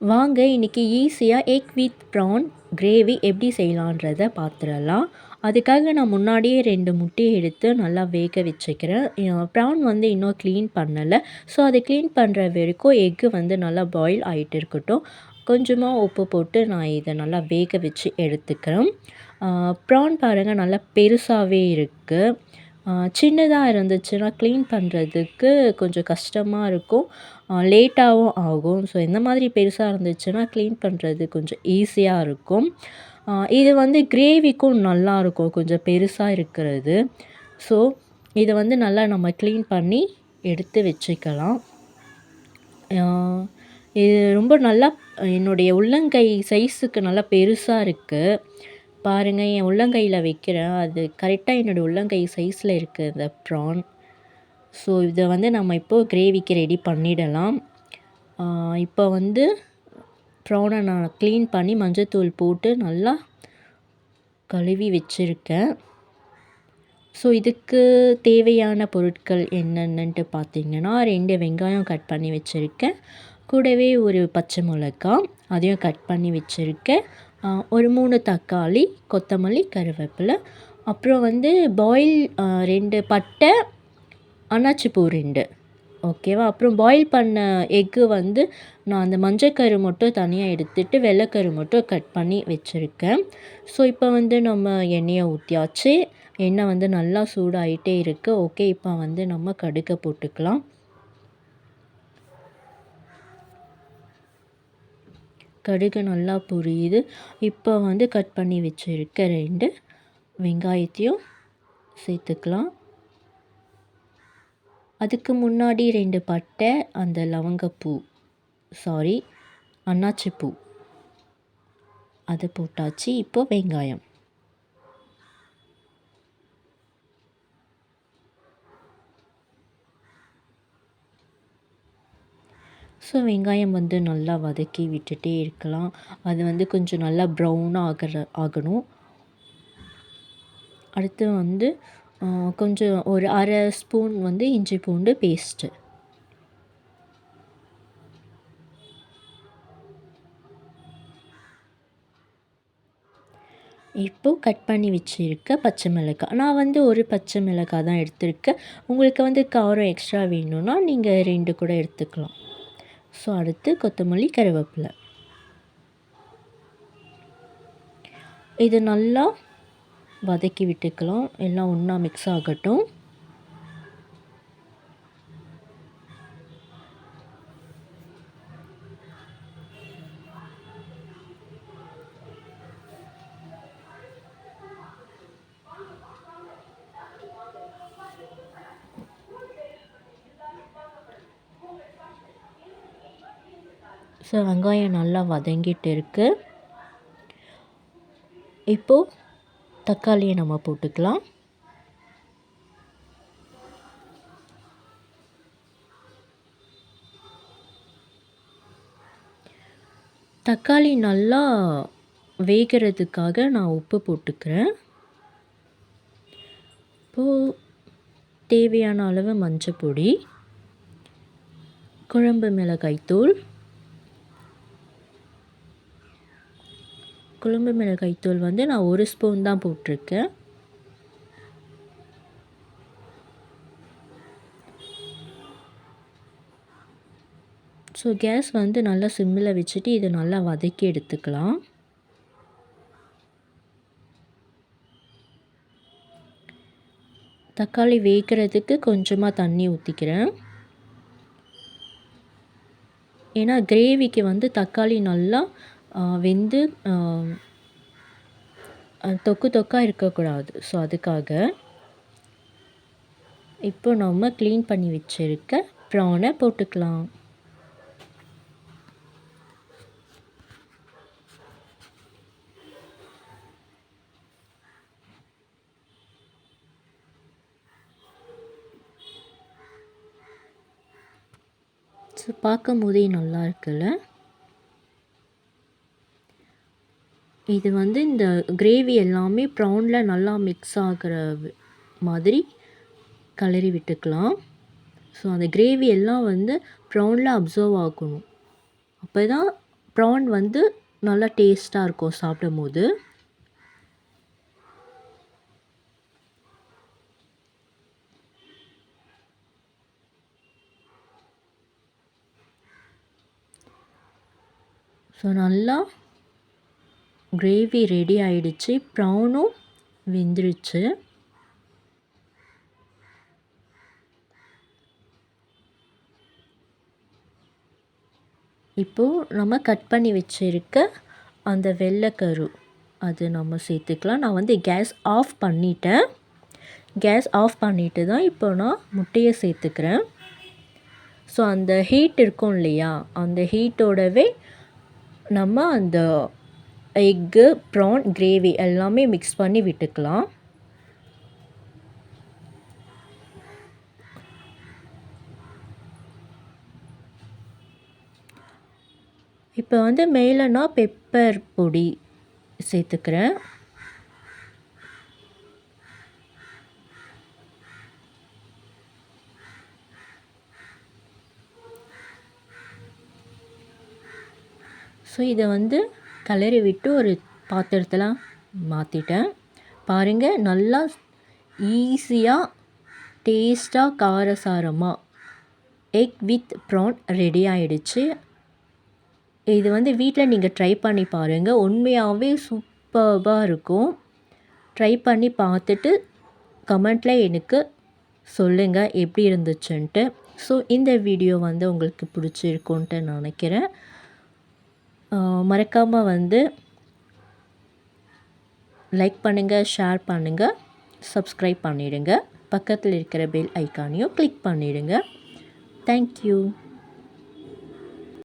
வாங்க இன்றைக்கி ஈஸியாக எக் வித் ப்ரான் கிரேவி எப்படி செய்யலான்றத பார்த்துடலாம். அதுக்காக நான் முன்னாடியே 2 முட்டையை எடுத்து நல்லா வேக வச்சுக்கிறேன். ப்ரான் வந்து இன்னும் க்ளீன் பண்ணலை. ஸோ அதை க்ளீன் பண்ணுற வரைக்கும் எக்கு வந்து நல்லா பாயில் ஆகிட்டு இருக்கட்டும். கொஞ்சமாக உப்பு போட்டு நான் இதை நல்லா வேக வச்சு எடுத்துக்கிறேன். ப்ரான் பாருங்கள் நல்லா பெருசாகவே இருக்குது. சின்னதாக இருந்துச்சுன்னா க்ளீன் பண்ணுறதுக்கு கொஞ்சம் கஷ்டமாக இருக்கும், லேட்டாகவும் ஆகும். ஸோ இந்த மாதிரி பெருசாக இருந்துச்சுன்னா க்ளீன் பண்ணுறது கொஞ்சம் ஈஸியாக இருக்கும். இது வந்து கிரேவிக்கும் நல்லாயிருக்கும் கொஞ்சம் பெருசாக இருக்கிறது. ஸோ இதை வந்து நல்லா நம்ம க்ளீன் பண்ணி எடுத்து வச்சுக்கலாம். இது ரொம்ப நல்லா என்னுடைய உள்ளங்கை சைஸுக்கு நல்லா பெருசாக இருக்குது. பாருங்கள், என் உள்ளங்கையில் வைக்கிறேன், அது கரெக்டாக என்னோடய உள்ளங்கை சைஸில் இருக்குது இந்த ப்ரான். ஸோ இதை வந்து நம்ம இப்போது கிரேவிக்கு ரெடி பண்ணிடலாம். இப்போ வந்து ப்ரானை நான் க்ளீன் பண்ணி மஞ்சத்தூள் போட்டு நல்லா கழுவி வச்சுருக்கேன். ஸோ இதுக்கு தேவையான பொருட்கள் என்னென்னன்ட்டு பார்த்திங்கன்னா, 2 வெங்காயம் கட் பண்ணி வச்சுருக்கேன். கூடவே ஒரு பச்சை மிளகாய் அதையும் கட் பண்ணி வச்சுருக்கேன். ஒரு 3 தக்காளி, கொத்தமல்லி, கருவேப்பிலை, அப்புறம் வந்து 2 பட்டை, அன்னாச்சிப்பூ 2, ஓகேவா. அப்புறம் பாயில் பண்ண எக்கு வந்து நான் அந்த மஞ்சக்கரு மட்டும் தனியாக எடுத்துகிட்டு வெள்ளைக்கரு மட்டும் கட் பண்ணி வச்சுருக்கேன். ஸோ இப்போ வந்து நம்ம எண்ணெயை ஊற்றியாச்சு. எண்ணெய் வந்து நல்லா சூடாகிட்டே இருக்குது. ஓகே, இப்போ வந்து நம்ம கடுகை போட்டுக்கலாம். கடுகு நல்லா பொரியுது. இப்போ வந்து கட் பண்ணி வச்சுருக்க 2 வெங்காயத்தையும் சேர்த்துக்கலாம். அதுக்கு முன்னாடி 2 பட்டை, அந்த லவங்கப்பூ, அன்னாச்சிப்பூ அதை போட்டாச்சு. இப்போ வெங்காயம். ஸோ வெங்காயம் வந்து நல்லா வதக்கி விட்டுட்டே இருக்கலாம். அது வந்து கொஞ்சம் நல்லா ப்ரௌனாக ஆகணும். அடுத்து வந்து கொஞ்சம் ஒரு 1/2 ஸ்பூன் வந்து இஞ்சி பூண்டு பேஸ்ட்டு. இப்போது கட் பண்ணி வச்சுருக்க பச்சை மிளகாய். நான் வந்து ஒரு பச்சை மிளகாய் தான் எடுத்திருக்கேன். உங்களுக்கு வந்து காரம் எக்ஸ்ட்ரா வேணும்னா நீங்கள் 2 கூட எடுத்துக்கலாம். ஸோ அடுத்து கொத்தமல்லி, கருவேப்பிலை. இது நல்லா வதக்கி விட்டுக்கலாம். எல்லாம் ஒன்றா மிக்ஸ் ஆகட்டும். ஸோ வெங்காயம் நல்லா வதங்கிட்டு இருக்குது. இப்போது தக்காளியை நம்ம போட்டுக்கலாம். தக்காளி நல்லா வேகிறதுக்காக நான் உப்பு போட்டுக்கிறேன். இப்போது தேவையான அளவு மஞ்சள் பொடி, குழம்பு மிளகாய்த்தூள், வந்து நான் 1 ஸ்பூன் தான் போட்டிருக்கேன். ஸோ கேஸ் வந்து நல்லா சிம்மில் வச்சுட்டு இதை நல்லா வதக்கி எடுத்துக்கலாம். தக்காளி வேகிறதுக்கு கொஞ்சமாக தண்ணி ஊற்றிக்கிறேன். ஏன்னா கிரேவிக்கு வந்து தக்காளி நல்லா வெந்து தொக்கு தொக்காக இருக்கக்கூடாது. ஸோ அதுக்காக. இப்போ நம்ம க்ளீன் பண்ணி வச்சுருக்க ப்ரானை போட்டுக்கலாம். ஸோ பார்க்கும் போதே நல்லா இருக்குல்ல. இது வந்து இந்த கிரேவி எல்லாமே ப்ரானில் நல்லா மிக்ஸ் ஆகிற மாதிரி கிளறி விட்டுக்கலாம். ஸோ அந்த கிரேவி எல்லாம் வந்து ப்ரானில் அப்சர்வ் ஆகணும். அப்போ தான் ப்ரான் வந்து நல்லா டேஸ்ட்டாக இருக்கும் சாப்பிடும்போது. ஸோ நல்லா கிரேவி ரெடி ஆயிடுச்சு. ப்ரானும் வெந்துருச்சு. இப்போது நம்ம கட் பண்ணி வச்சுருக்க அந்த வெள்ளைக்கரு அது நம்ம சேர்த்துக்கலாம். நான் வந்து கேஸ் ஆஃப் பண்ணிட்டேன். கேஸ் ஆஃப் பண்ணிவிட்டு தான் இப்போ நான் முட்டையை சேர்த்துக்கிறேன். ஸோ அந்த ஹீட் இருக்கும் இல்லையா, அந்த ஹீட்டோடவே நம்ம அந்த எக்கு, ப்ரான், கிரேவி எல்லாமே மிக்ஸ் பண்ணி விட்டுக்கலாம். இப்போ வந்து மேலே நான் பெப்பர் பொடி சேர்த்துக்கிறேன். ஸோ இதை வந்து கிளறி விட்டு ஒரு பாத்திரத்தில் மாற்றிட்டேன். பாருங்கள், நல்லா ஈஸியாக டேஸ்ட்டாக காரசாரமாக எக் வித் ப்ரான் ரெடி ஆகிடுச்சு. இது வந்து வீட்டில் நீங்கள் ட்ரை பண்ணி பாருங்கள். உண்மையாகவே சூப்பர்பாக இருக்கும். ட்ரை பண்ணி பார்த்துட்டு கமெண்ட்டில் எனக்கு சொல்லுங்கள் எப்படி இருந்துச்சுன்ட்டு. ஸோ இந்த வீடியோ வந்து உங்களுக்கு பிடிச்சிருக்குன்ட்டு நினைக்கிறேன். மறக்காமல் வந்து லைக் பண்ணுங்கள், ஷேர் பண்ணுங்கள், சப்ஸ்கிரைப் பண்ணிவிடுங்க. பக்கத்தில் இருக்கிற பெல் ஐக்கானையும் கிளிக் பண்ணிவிடுங்க. தேங்க்யூ.